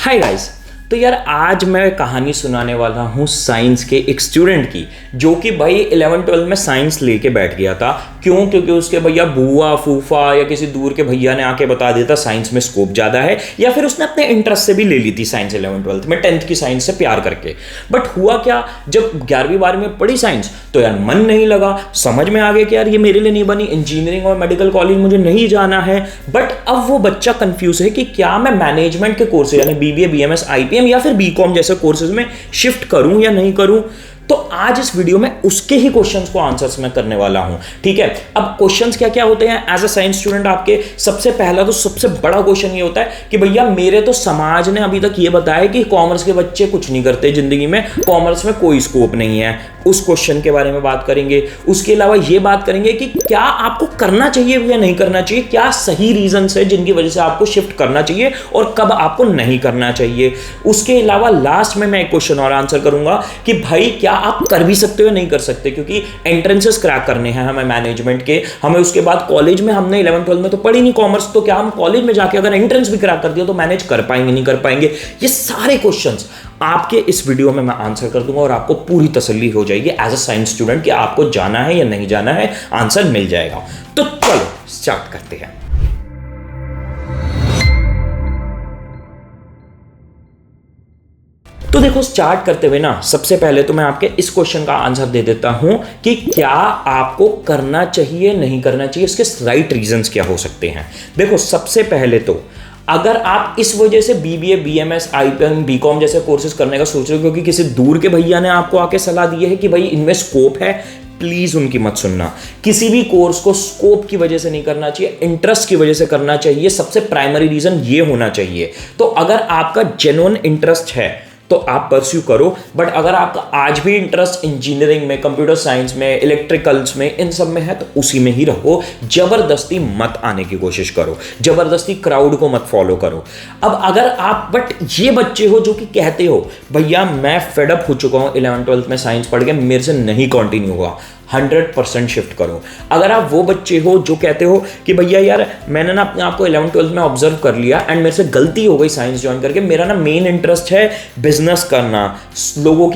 Hi guys. तो यार आज मैं कहानी सुनाने वाला हूँ साइंस के एक स्टूडेंट की, जो कि भाई 11-12 में साइंस लेके बैठ गया था। क्यों? क्योंकि उसके भैया बुआ फूफा या किसी दूर के भैया ने आके बता दिया था साइंस में स्कोप ज़्यादा है, या फिर उसने अपने इंटरेस्ट से भी ले ली थी साइंस 11-12 में, 10th की साइंस से प्यार करके। बट हुआ क्या, जब 11वीं-12वीं में पढ़ी साइंस तो यार मन नहीं लगा, समझ में आ गया कि यार ये मेरे लिए नहीं बनी, इंजीनियरिंग और मेडिकल कॉलेज मुझे नहीं जाना है। बट अब वो बच्चा कंफ्यूज है कि क्या मैं मैनेजमेंट के कोर्सेज यानी बीबीए बीएमएस आईपीएम या फिर बीकॉम जैसे कोर्सेज में शिफ्ट करूं या नहीं करूं। तो आज इस वीडियो में उसके ही क्वेश्चंस को आंसर्स मैं करने वाला हूं। ठीक है, अब क्वेश्चंस क्या क्या होते हैं एज अ साइंस स्टूडेंट आपके? सबसे पहला तो सबसे बड़ा क्वेश्चन ये होता है कि भैया मेरे तो समाज ने अभी तक ये बताया कि कॉमर्स के बच्चे कुछ नहीं करते जिंदगी में, कॉमर्स में कोई स्कोप नहीं है। उस क्वेश्चन के बारे में बात करेंगे। उसके अलावा ये बात करेंगे कि क्या आपको करना चाहिए या नहीं करना चाहिए, क्या सही रीजन है जिनकी वजह से आपको शिफ्ट करना चाहिए और कब आपको नहीं करना चाहिए। उसके अलावा लास्ट में मैं एक क्वेश्चन और आंसर करूंगा कि भाई क्या आप कर भी सकते हो या नहीं कर सकते, क्योंकि एंट्रेंसेस क्रैक करने हैं हमें मैनेजमेंट के। हमें उसके बाद कॉलेज में हमने 11-12 में तो पढ़ी नहीं कॉमर्स, तो क्या हम कॉलेज में जाके अगर एंट्रेंस भी क्रैक कर दिया तो मैनेज कर पाएंगे नहीं कर पाएंगे। ये सारे क्वेश्चंस आपके इस वीडियो में मैं आंसर कर दूंगा और आपको पूरी तसल्ली हो जाएगी एज अ साइंस स्टूडेंट कि आपको जाना है या नहीं जाना है, आंसर मिल जाएगा। तो चलो स्टार्ट करते हैं। तो देखो, स्टार्ट करते हुए ना सबसे पहले तो मैं आपके इस क्वेश्चन का आंसर दे देता हूं कि क्या आपको करना चाहिए नहीं करना चाहिए, इसके राइट रीजंस क्या हो सकते हैं। देखो, सबसे पहले तो अगर आप इस वजह से बीबीए बीएमएस आईपीएम बीकॉम जैसे कोर्सेज करने का सोच रहे हो क्योंकि किसी दूर के भैया ने आपको आके सलाह दी है कि भाई इनमें स्कोप है, प्लीज उनकी मत सुनना। किसी भी कोर्स को स्कोप की वजह से नहीं करना चाहिए, इंटरेस्ट की वजह से करना चाहिए। सबसे प्राइमरी रीजन ये होना चाहिए। तो अगर आपका जेन्युइन इंटरेस्ट है तो आप परस्यू करो। बट अगर आपका आज भी इंटरेस्ट इंजीनियरिंग में, कंप्यूटर साइंस में, इलेक्ट्रिकल्स में, इन सब में है तो उसी में ही रहो। जबरदस्ती मत आने की कोशिश करो, जबरदस्ती क्राउड को मत फॉलो करो। अब अगर आप बट ये बच्चे हो जो कि कहते हो भैया मैं फेड अप हो चुका हूं 11-12 में साइंस पढ़ के, मेरे से नहीं कंटिन्यू हुआ, 100% शिफ्ट करो। अगर आप वो बच्चे हो जो कहते हो कि भैया यार मैंने ना अपने आप को 11-12 में ऑब्जर्व कर लिया एंड मेरे से गलती हो गई साइंस ज्वाइन करके, मेरा ना मेन इंटरेस्ट है बिजनेस करना, लोगों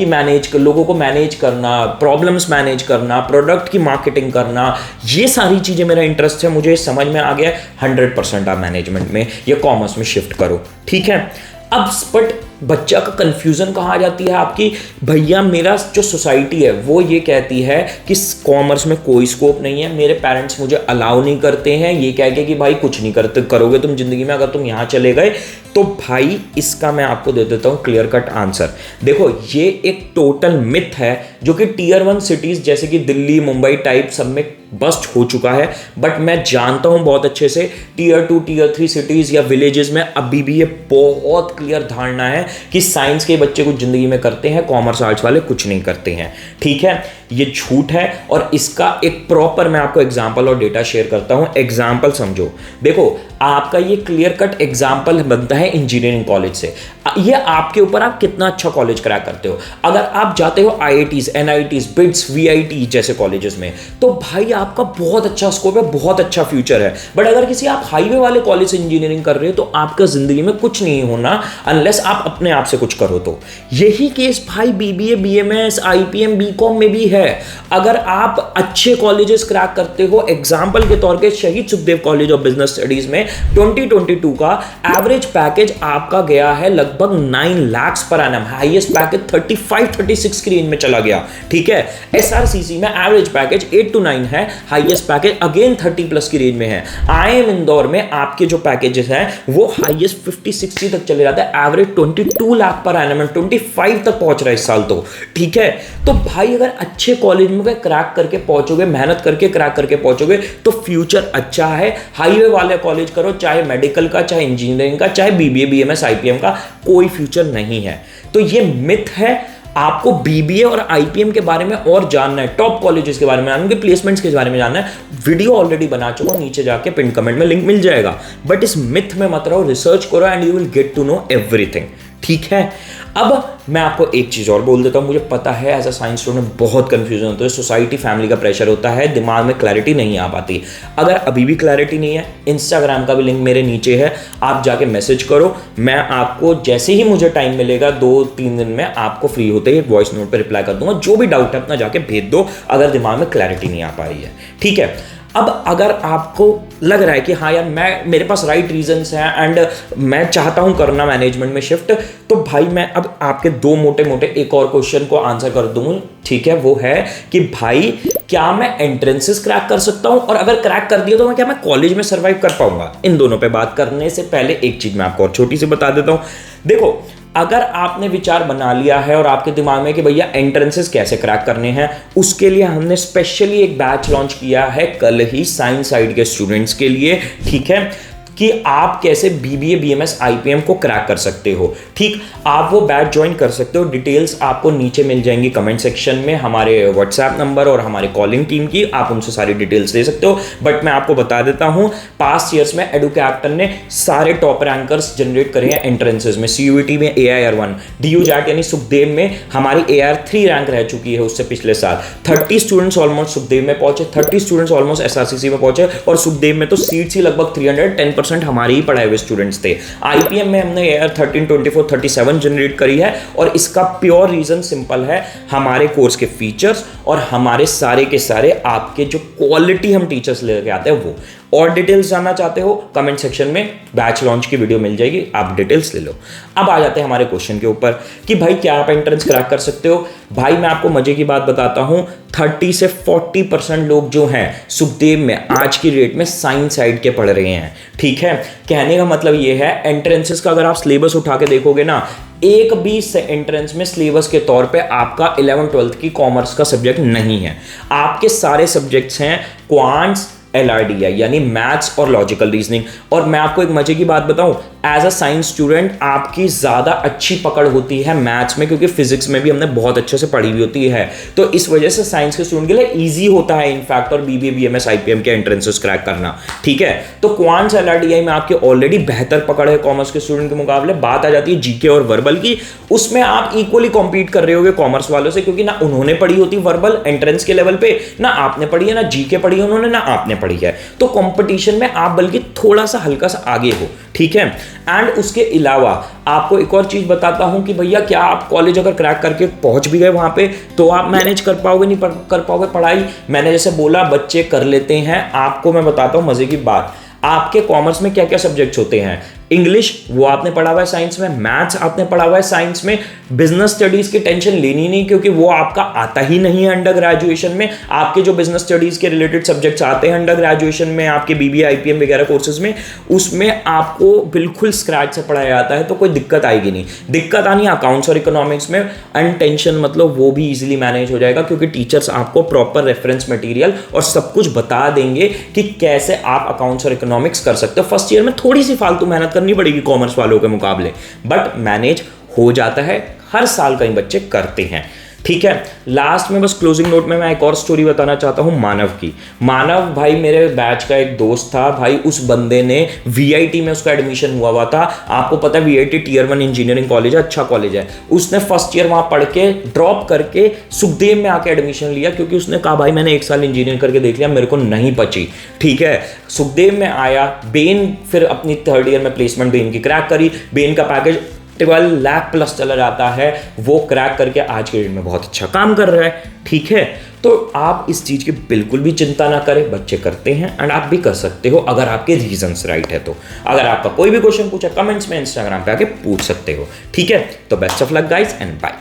को मैनेज करना, प्रॉब्लम्स मैनेज करना, प्रोडक्ट की मार्केटिंग करना, ये सारी चीजें मेरा इंटरेस्ट है, मुझे समझ में आ गया, 100% आप मैनेजमेंट में या कॉमर्स में शिफ्ट करो। ठीक है। अब बट बच्चा का कंफ्यूजन कहाँ आ जाती है आपकी, भैया मेरा जो सोसाइटी है वो ये कहती है कि कॉमर्स में कोई स्कोप नहीं है, मेरे पेरेंट्स मुझे अलाउ नहीं करते हैं, ये कह के कि भाई कुछ नहीं करोगे तुम जिंदगी में अगर तुम यहाँ चले गए। तो भाई इसका मैं आपको दे देता हूँ क्लियर कट आंसर। देखो, ये एक टोटल मिथ है जो कि टियर 1 सिटीज जैसे कि दिल्ली मुंबई टाइप सब में बस्ट हो चुका है। बट मैं जानता हूं बहुत अच्छे से टियर 2 टियर 3 सिटीज या विलेजेस में अभी भी ये बहुत क्लियर धारणा है कि साइंस के बच्चे कुछ जिंदगी में करते हैं, कॉमर्स आर्ट्स वाले कुछ नहीं करते हैं। ठीक है, ये झूठ है और इसका एक प्रॉपर मैं आपको एग्जांपल और डेटा शेयर करता हूं। एग्जांपल समझो, देखो आपका ये क्लियर कट एग्जांपल बनता है इंजीनियरिंग कॉलेज से। ये आपके ऊपर आप कितना अच्छा कॉलेज क्रैक करते हो। अगर आप जाते हो आईआईटीज, एनआईटीज, बिट्स, वीआईटी जैसे कॉलेजेस में, तो भाई आपका बहुत अच्छा स्कोप है, बहुत अच्छा फ्यूचर है। बट अगर किसी आप हाईवे वाले कॉलेज से इंजीनियरिंग कर रहे हो तो आपका जिंदगी में कुछ नहीं होना अनलेस आप अपने आप से कुछ करो। तो यही केस भाई बीबीए बीएमएस आईपीएम बीकॉम में भी है। अगर आप अच्छे कॉलेजेस क्रैक करते हो, एग्जांपल के तौर पे शहीद Sukhdev college of business studies में 2022 का एवरेज पैकेज आपका गया है लगभग 9 lakh per annum, highest package 35-36 की रेंज में चला गया। ठीक है, एसआरसीसी में एवरेज पैकेज 8 to 9 है, हाईएस्ट पैकेज अगेन 30+ की रेंज में है। आईएम इंदौर में आपके जो पैकेजेस हैं वो हाईएस्ट 50-60 तक चले जाता है, एवरेज 22 लाख पर एनम, 25 तक पहुंच रहा है इस साल तो। ठीक है, तो भाई अगर अच्छे कॉलेज में क्रैक करके पहुंचोगे, मेहनत करके क्रैक करके पहुंचोगे तो फ्यूचर अच्छा है। हाईवे वाले कॉलेज करो, चाहे मेडिकल का, चाहे इंजीनियरिंग का, चाहे बीबीए बीएमएस आईपीएम का, कोई फ्यूचर नहीं है। तो ये मिथ है। आपको बीबीए और आईपीएम के बारे में और जानना है, टॉप कॉलेजेस के बारे में, उनके प्लेसमेंट्स के बारे में जानना है, वीडियो ऑलरेडी बना चुका हूं, नीचे जाके पिन कमेंट में लिंक मिल जाएगा। बट इस मिथ में मत रहो, रिसर्च करो and you will get to know everything. ठीक है। अब मैं आपको एक चीज़ और बोल देता हूँ, मुझे पता है एज अ साइंस स्टूडेंट बहुत कंफ्यूजन होता है, सोसाइटी फैमिली का प्रेशर होता है, दिमाग में क्लैरिटी नहीं आ पाती। अगर अभी भी क्लैरिटी नहीं है, इंस्टाग्राम का भी लिंक मेरे नीचे है, आप जाके मैसेज करो, मैं आपको जैसे ही मुझे टाइम मिलेगा 2-3 दिन में आपको फ्री होते ही वॉइस नोट पर रिप्लाई कर दूंगा। जो भी डाउट है अपना जाके भेज दो अगर दिमाग में क्लैरिटी नहीं आ पा रही है, ठीक है। अब अगर आपको लग रहा है कि हाँ यार मेरे पास राइट रीजंस हैं एंड मैं चाहता हूं करना मैनेजमेंट में शिफ्ट, तो भाई मैं अब आपके 2 मोटे मोटे एक और क्वेश्चन को आंसर कर दूं, ठीक है। वो है कि भाई क्या मैं एंट्रेंसेस क्रैक कर सकता हूं, और अगर क्रैक कर दिया तो क्या मैं कॉलेज में सर्वाइव कर पाऊंगा। इन दोनों पे बात करने से पहले एक चीज मैं आपको और छोटी सी बता देता हूं। देखो, अगर आपने विचार बना लिया है और आपके दिमाग में कि भैया एंट्रेंसेस कैसे क्रैक करने हैं, उसके लिए हमने स्पेशली एक बैच लॉन्च किया है कल ही साइंस साइड के स्टूडेंट्स के लिए, ठीक है, कि आप कैसे बीबीए बीएमएस आईपीएम को क्रैक कर सकते हो। ठीक, आप वो बैच ज्वाइन कर सकते हो। डिटेल्स आपको नीचे मिल जाएंगी कमेंट सेक्शन में, हमारे व्हाट्सएप नंबर और हमारी कॉलिंग टीम की, आप उनसे सारी डिटेल्स ले सकते हो। बट मैं आपको बता देता हूं, पास्ट ईयर्स में एडुकैप्टन ने सारे टॉप रैंकर्स जनरेट करे हैं एंट्रेंसेस में। सीयूईटी में AIR1, DU जैट यानी सुखदेव में हमारी AR3 रैंक रह चुकी है उससे पिछले साल। 30 स्टूडेंट्स ऑलमोस्ट सुखदेव में पहुंचे, 30 स्टूडेंट्स ऑलमोस्ट SRCC में पहुंचे, और सुखदेव में तो सीट्स ही लगभग 310% हमारे ही पढ़ाए हुए स्टूडेंट्स थे। आईपीएम में हमने AR13, 24, 37 जनरेट करी है, और इसका प्योर रीजन सिंपल है, हमारे कोर्स के फीचर्स और हमारे सारे के सारे आपके जो क्वालिटी हम टीचर्स लेके आते हैं वो। और डिटेल्स जानना चाहते हो, कमेंट सेक्शन में बैच लॉन्च की वीडियो मिल जाएगी, आप डिटेल्स ले लो। अब आ जाते हैं हमारे क्वेश्चन के ऊपर कि भाई क्या आप एंट्रेंस क्रैक कर सकते हो। भाई मैं आपको मजे की बात बताता हूं, 30 से 40% लोग जो हैं सुखदेव में आज की डेट में साइंस साइड के पढ़ रहे हैं, ठीक है। कहने का मतलब ये है, एंट्रेंसेस का अगर आप सिलेबस उठा के देखोगे ना, एक भी एंट्रेंस में सिलेबस के तौर पे आपका 11th-12th की कॉमर्स का सब्जेक्ट नहीं है। आपके सारे सब्जेक्ट्स हैं क्वांट्स, LRDI यानी मैथ्स और लॉजिकल रीजनिंग। और मैं आपको एक मजे की बात बताऊं, एज अ साइंस स्टूडेंट आपकी ज्यादा अच्छी पकड़ होती है मैथ्स में, क्योंकि फिजिक्स में भी हमने बहुत अच्छे से पढ़ी हुई होती है, तो इस वजह से साइंस के स्टूडेंट के लिए इजी होता है इनफैक्ट और बीबीए बीएमएस आईपीएम के एंट्रेंसेस क्रैक करना, ठीक है। तो क्वांट्स LRDI में आपकी ऑलरेडी बेहतर पकड़ है कॉमर्स के स्टूडेंट के मुकाबले। बात आ जाती है जीके और वर्बल की, उसमें आप इक्वली कॉम्पीट कर रहे होगे कॉमर्स वालों से, क्योंकि ना उन्होंने पढ़ी होती वर्बल एंट्रेंस के लेवल पे, ना आपने पढ़ी है, ना जीके पढ़ी है उन्होंने, ना आपने पढ़ी है। तो कंपटीशन में आप बल्कि थोड़ा सा हल्का सा आगे हो, ठीक है। एंड उसके अलावा आपको एक और चीज बताता हूं कि भैया क्या आप कॉलेज अगर क्रैक करके पहुंच भी गए वहां पे, तो आप मैनेज कर पाओगे नहीं कर पाओगे पढ़ाई। मैंने जैसे बोला बच्चे कर लेते हैं, आपको मैं बताता हूं मजे की बात। आपके कॉमर्स में क्या क्या सब्जेक्ट्स होते हैं, इंग्लिश वो आपने पढ़ा हुआ है साइंस में, मैथ्स आपने पढ़ा हुआ है साइंस में, बिजनेस स्टडीज की टेंशन लेनी नहीं क्योंकि वो आपका आता ही नहीं है अंडर ग्रेजुएशन में। आपके जो बिजनेस स्टडीज के रिलेटेड सब्जेक्ट्स आते हैं अंडर ग्रेजुएशन में, आपके बीबीए आईपीएम वगैरह कोर्सेज में, उसमें आपको बिल्कुल स्क्रैच से पढ़ाया जाता है, तो कोई दिक्कत आएगी नहीं। दिक्कत आनी अकाउंट्स और इकोनॉमिक्स में, एंड टेंशन मतलब वो भी इजीली मैनेज हो जाएगा क्योंकि टीचर्स आपको प्रॉपर रेफरेंस मटेरियल और सब कुछ बता देंगे कि कैसे आप अकाउंट्स और इकोनॉमिक्स कर सकते हो। फर्स्ट ईयर में थोड़ी सी फालतू मेहनत करनी पड़ेगी कॉमर्स वालों के मुकाबले, बट मैनेज हो जाता है, हर साल कई बच्चे करते हैं, ठीक है। लास्ट में बस क्लोजिंग नोट में मैं एक और स्टोरी बताना चाहता हूं मानव की। मानव भाई मेरे बैच का एक दोस्त था भाई, उस बंदे ने VIT में उसका एडमिशन हुआ था। आपको पता है VIT Tier 1 इंजीनियरिंग कॉलेज है, अच्छा कॉलेज है। उसने फर्स्ट ईयर वहां पढ़ के ड्रॉप करके सुखदेव में आके एडमिशन लिया क्योंकि उसने कहा भाई मैंने 1 साल इंजीनियरिंग करके देख लिया, मेरे को नहीं बची, ठीक है। सुखदेव में आया, बेन फिर अपनी 3rd ईयर में प्लेसमेंट बेन की क्रैक करी, बेन का पैकेज 12 लाख प्लस चला जाता है, वो क्रैक करके आज के डेट में बहुत अच्छा काम कर रहा है, ठीक है। तो आप इस चीज की बिल्कुल भी चिंता ना करें, बच्चे करते हैं एंड आप भी कर सकते हो अगर आपके रीजंस राइट है तो। अगर आपका कोई भी क्वेश्चन पूछा कमेंट्स में इंस्टाग्राम पे आके पूछ सकते हो, ठीक है। तो best of luck guys and bye.